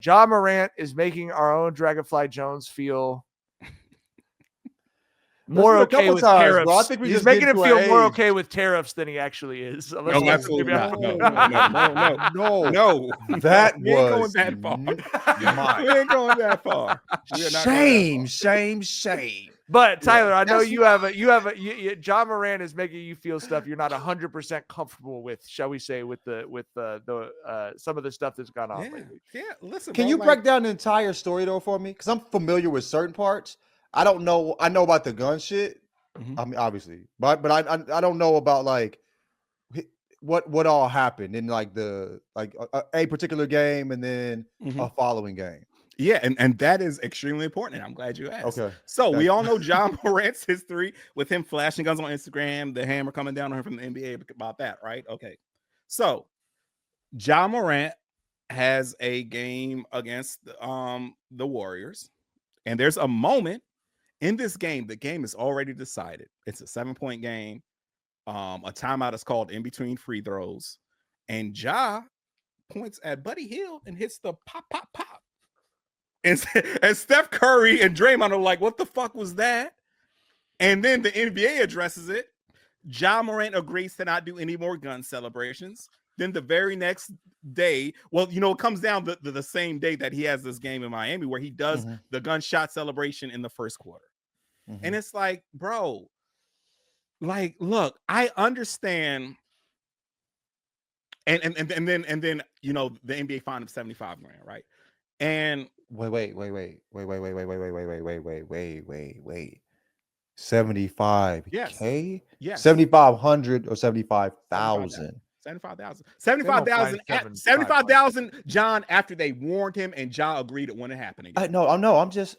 Ja Morant is making our own Dragonfly Jones feel more a okay couple with times, bro. I tariffs. think we He's just making getting him to feel an more age. okay with tariffs than he actually is. No, absolutely not. No, No. no. That We ain't going was that far. my We ain't going that far. We are not going that shame. But Tyler, Yeah, I know that's Ja Morant is making you feel stuff you're not 100% comfortable with, shall we say, with some of the stuff that's gone on lately. Yeah, listen, Can bro, you like, break down the entire story though for me? Because I'm familiar with certain parts. I don't know. I know about the gun shit. Mhm. I mean, obviously, but I don't know about like what all happened in like a particular game and then Mhm. a following game. Yeah, and that is extremely important. And I'm glad you asked. Okay, So we thank all you. know John Morant's history with him flashing guns on Instagram, the hammer coming down on him from the NBA about that, right? Okay. So John Morant has a game against the Warriors, and there's a moment in this game. The game is already decided. It's a 7-point game. A timeout is called in between free throws, and Ja points at Buddy Hield and hits the pop, pop, pop. And Steph Curry and Draymond are like, what the fuck was that? And then the NBA addresses it. Ja Morant agrees to not do any more gun celebrations. Then the very next day, well, it comes down the same day that he has this game in Miami where he does the gunshot celebration in the first quarter. And it's like, bro, like, look, I understand. And then the NBA fined him $75 grand, right? And Wait. 75K? Yes. 7,500 or 75,000? 75,000. They don't find 75,000, John, after they warned him and Ja agreed it wouldn't happen again. No, I'm just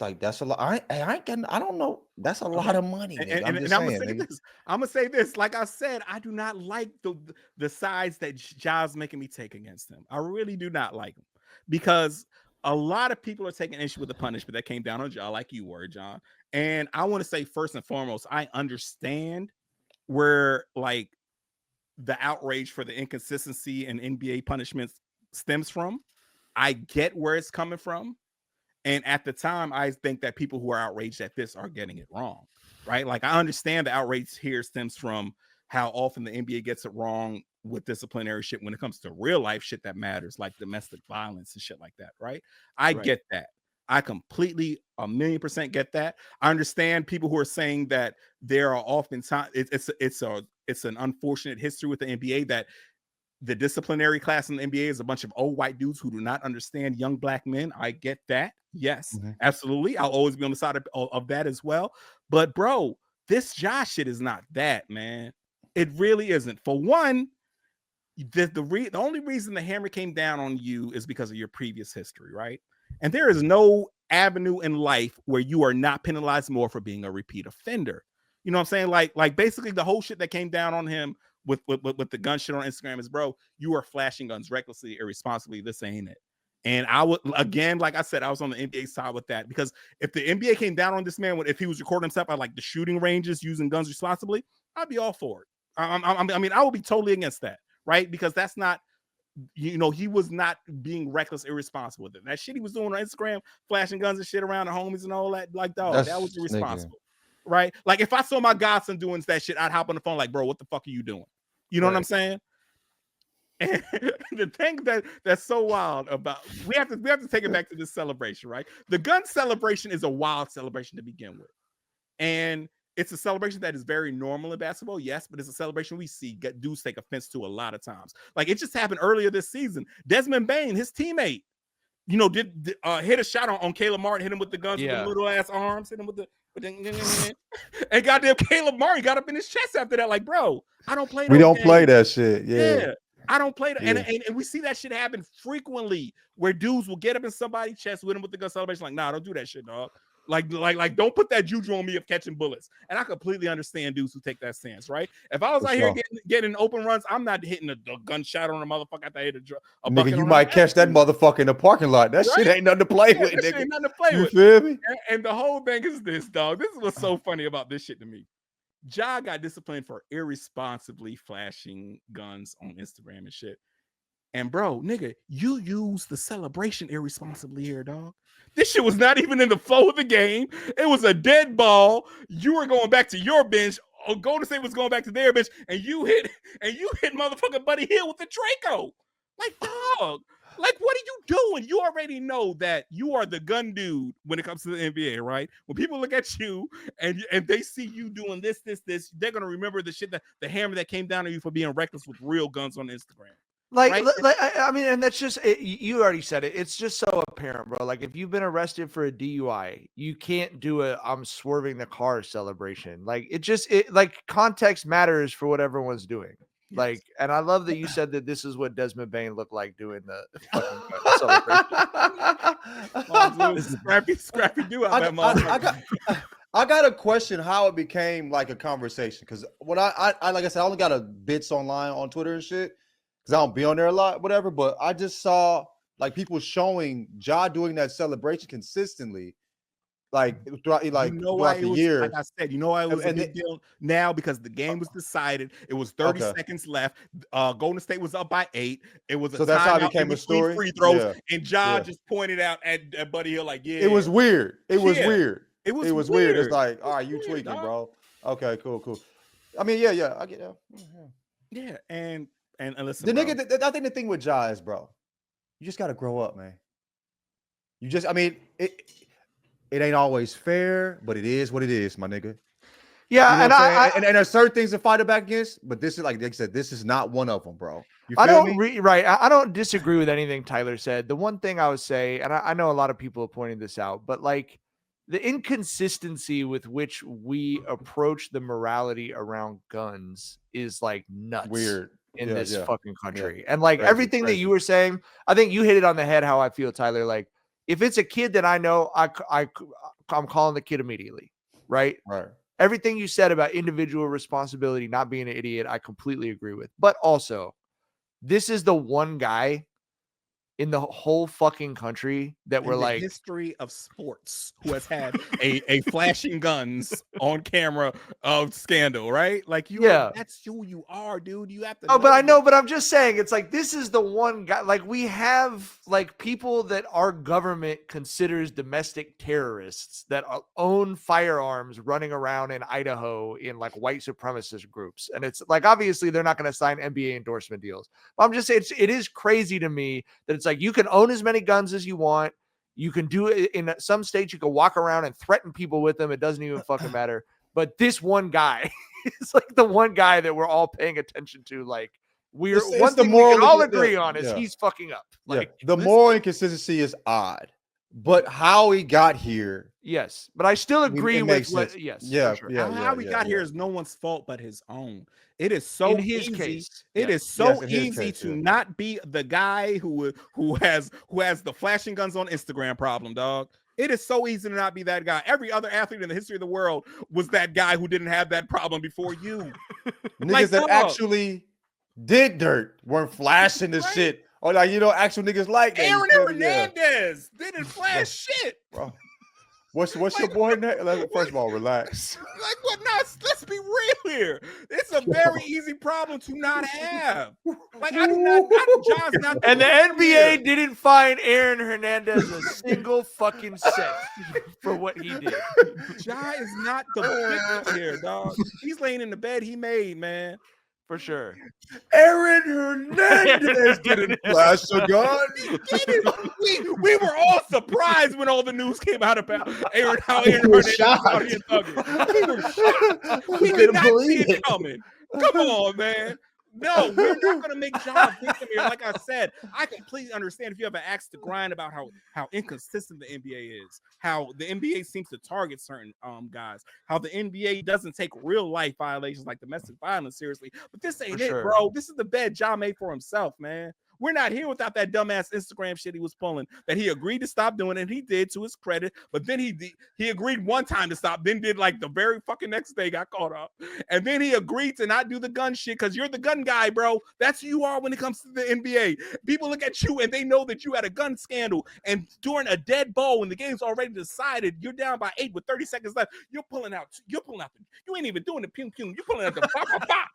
like that's a lot. I ain't getting. I don't know. That's a lot of money. Nigga. I'm just saying. I'm gonna say this. Like I said, I do not like the sides that Ja's making me take against him. I really do not like him because a lot of people are taking issue with the punishment that came down on Ja, like you were, John. And I want to say first and foremost, I understand where like the outrage for the inconsistency in NBA punishments stems from. I get where it's coming from. And at the time, I think that people who are outraged at this are getting it wrong, right? Like, I understand the outrage here stems from how often the NBA gets it wrong with disciplinary shit when it comes to real life shit that matters, like domestic violence and shit like that, right? I get that. I completely 1,000,000% get that. I understand people who are saying that there are oftentimes it's an unfortunate history with the NBA that the disciplinary class in the NBA is a bunch of old white dudes who do not understand young black men. I get that. Yes, absolutely. I'll always be on the side of that as well. But bro, this Josh shit is not that, man. It really isn't. For one, the only reason the hammer came down on you is because of your previous history, right? And there is no avenue in life where you are not penalized more for being a repeat offender. You know what I'm saying? Like basically the whole shit that came down on him with the gun shit on Instagram is, bro, you are flashing guns recklessly, irresponsibly. This ain't it. And I would, again, like I said, I was on the NBA side with that because if the NBA came down on this man, if he was recording himself at like the shooting ranges using guns responsibly, I'd be all for it. I mean, I would be totally against that, right? Because that's not, he was not being reckless, irresponsible with it. That shit he was doing on Instagram, flashing guns and shit around the homies and all that, like, dog, that was irresponsible, right? Like, if I saw my godson doing that shit, I'd hop on the phone like, bro, what the fuck are you doing? You know what I'm saying? And the thing that's so wild about we have to take it back to this celebration, right? The gun celebration is a wild celebration to begin with, and it's a celebration that is very normal in basketball, yes, but it's a celebration we see dudes take offense to a lot of times. Like, it just happened earlier this season. Desmond Bane, his teammate, did hit a shot on Caleb Martin, hit him with the guns with the little ass arms, hit him with the and goddamn Caleb Martin got up in his chest after that. Like, bro, I don't play. We don't play that shit. Yeah. I don't play that. And we see that shit happen frequently where dudes will get up in somebody's chest with him with the gun celebration. Like, nah, don't do that shit, dog. Like, don't put that juju on me of catching bullets. And I completely understand dudes who take that stance, right? If I was out here getting open runs, I'm not hitting a gunshot on a motherfucker after I hit a bucket. Nigga, you might catch that motherfucker in the parking lot. That shit ain't nothing to play with, nigga. Ain't nothing to play with. You feel me? And the whole thing is this, dog. This is what's so funny about this shit to me. Ja got disciplined for irresponsibly flashing guns on Instagram and shit. And bro, nigga, you use the celebration irresponsibly here, dog. This shit was not even in the flow of the game. It was a dead ball. You were going back to your bench. Golden State was going back to their bench, and you hit motherfucking Buddy Hield with the Draco. Like, dog. Like, what are you doing? You already know that you are the gun dude when it comes to the NBA, right? When people look at you and they see you doing this, they're gonna remember the shit, that the hammer that came down on you for being reckless with real guns on Instagram. Like, right? I mean, and that's just it, you already said it. It's just so apparent, bro. Like, if you've been arrested for a DUI, you can't do a "I'm swerving the car" celebration. Like, like context matters for what everyone's doing. Yes. Like, and I love that you said that this is what Desmond Bain looked like doing the fucking celebration. Scrappy do out that motherfucker. I got a question how it became like a conversation, because when I like I said, I only got a bits online on Twitter and shit because I don't be on there a lot, whatever. But I just saw like people showing Ja doing that celebration consistently, like throughout throughout the year. Like I said, you know why it was a big deal now, because the game was decided. It was 30 seconds left. Golden State was up by 8. It was so that's how it became a story. Free throws, and Ja just pointed out at Buddy Hield like, yeah, it was weird. It was weird. It was weird. weird. It's like, all right, you tweaking, bro. Okay, cool. I mean, yeah, I get that. Yeah, and listen, the bro. nigga. I think the thing with Ja is, bro, you just gotta grow up, man. I mean, it ain't always fair, but it is what it is, my nigga. Yeah, you know and there's certain things to fight back against, but this is like I said, this is not one of them, bro. You feel me? I don't disagree with anything Tyler said. The one thing I would say, and I know a lot of people are pointing this out, but like the inconsistency with which we approach the morality around guns is like nuts. Weird. In this fucking country. Yeah. And like everything that you were saying, I think you hit it on the head how I feel, Tyler. Like, if it's a kid that I know, I'm calling the kid immediately, right? Right. Everything you said about individual responsibility, not being an idiot, I completely agree with. But also, this is the one guy in the whole fucking country that we're like history of sports who has had a flashing guns on camera of scandal, right? Like that's who you are, dude. You have to. Oh, but I know, but I'm just saying, it's like this is the one guy. Like, we have like people that our government considers domestic terrorists that own firearms running around in Idaho in like white supremacist groups, and it's like obviously they're not going to sign NBA endorsement deals. But I'm just saying it is crazy to me that it's like you can own as many guns as you want. You can do it in some states. You can walk around and threaten people with them. It doesn't even fucking matter. But this one guy is like the one guy that we're all paying attention to. Like one thing we can all agree on is he's fucking up. Like the moral inconsistency is odd, but how he got here. Yes, but I still agree with what. Sense. Yes, sure. How he got here is no one's fault but his own. It is so in his easy. case. It is so easy to not be the guy who has the flashing guns on Instagram problem, dog. It is so easy to not be that guy. Every other athlete in the history of the world was that guy who didn't have that problem before you. Niggas that actually did dirt weren't flashing the shit. Or like, actual niggas like that. Aaron Hernandez didn't flash shit. Bro. What's your boy name? First of all, relax. Like what? No, let's be real here. It's a very easy problem to not have. Like I do not. John's not. And the NBA didn't find Aaron Hernandez a single fucking cent for what he did. Ja is not the victim here, dog. He's laying in the bed he made, man. For sure. Aaron Hernandez didn't flash a gun. We were all surprised when all the news came out about how Aaron Hernandez was out here thugging. We did not see it coming. Come on, man. No, we're not going to make Ja a victim here. Like I said, I completely understand if you have an axe to grind about how inconsistent the NBA is, how the NBA seems to target certain guys, how the NBA doesn't take real life violations like domestic violence seriously. But this ain't it, bro. This is the bed Ja made for himself, man. We're not here without that dumbass Instagram shit he was pulling that he agreed to stop doing, and he did to his credit. But then he agreed one time to stop, then did like the very fucking next day got caught up. And then he agreed to not do the gun shit because you're the gun guy, bro. That's who you are when it comes to the NBA. People look at you and they know that you had a gun scandal. And during a dead ball when the game's already decided, you're down by 8 with 30 seconds left. You're pulling out. You ain't even doing the pum pum. You're pulling out the pop pop pop.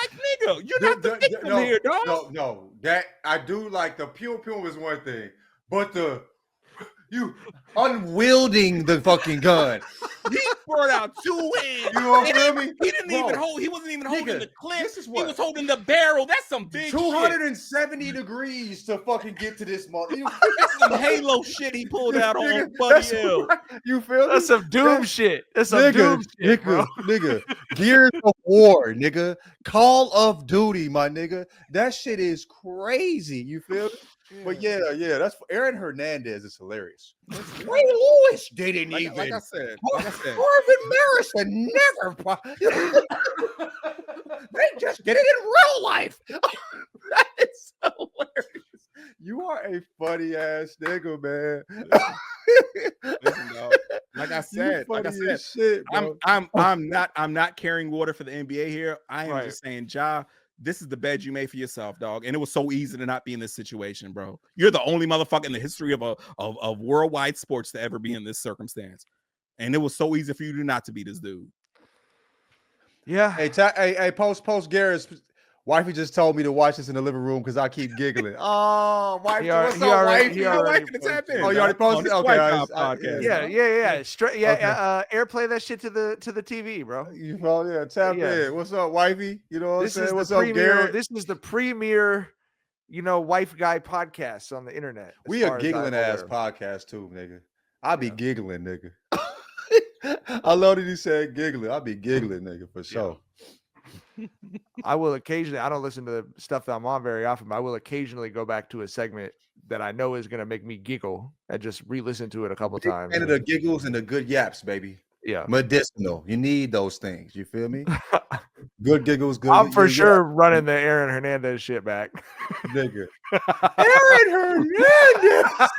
like, nigga, you're not the victim here, dog. No. That I do like the pew is one thing, but you unwielding the fucking gun. He brought out 2 hands. You know what I mean? He didn't even hold. He wasn't even holding the clip. This is He what? was holding the barrel. That's some big 270 degrees to fucking get to this mother. That's some Halo shit he pulled out on Buddy Hill. You feel That's some doom shit. That's some doom shit, bro. Nigga. Gears of War, nigga. Call of Duty, my nigga. That shit is crazy. You feel me? But yeah, that's Aaron Hernandez is hilarious. Ray Lewis didn't even. Like I said, Marvin Marrison never. They just did it in real life. That is hilarious. You are a funny ass nigga, man. Listen, dog. Like I said, shit, I'm not carrying water for the NBA here. I am just saying, Ja, this is the bed you made for yourself, dog. And it was so easy to not be in this situation, bro. You're the only motherfucker in the history of worldwide sports to ever be in this circumstance. And it was so easy for you not to be this dude. Yeah. Hey, post Garrett's wifey just told me to watch this in the living room because I keep giggling. Oh, wifey, what's up, wifey? Oh, you already posted? Okay. Yeah. Straight, airplay that shit to the TV, bro. You know, tap in. What's up, wifey? You know what I'm saying? What's up, Garrett? This is the premier, wife guy podcast on the internet. We a giggling ass podcast too, nigga. I be giggling, nigga. I love that he said giggling. I be giggling, nigga, for sure. I will occasionally, I don't listen to the stuff that I'm on very often, but I will occasionally go back to a segment that I know is going to make me giggle and just re-listen to it a couple times. And the giggles and the good yaps, baby. Yeah. Medicinal. You need those things. You feel me? Good giggles, good. I'm for sure running the Aaron Hernandez shit back. Nigga. Aaron Hernandez!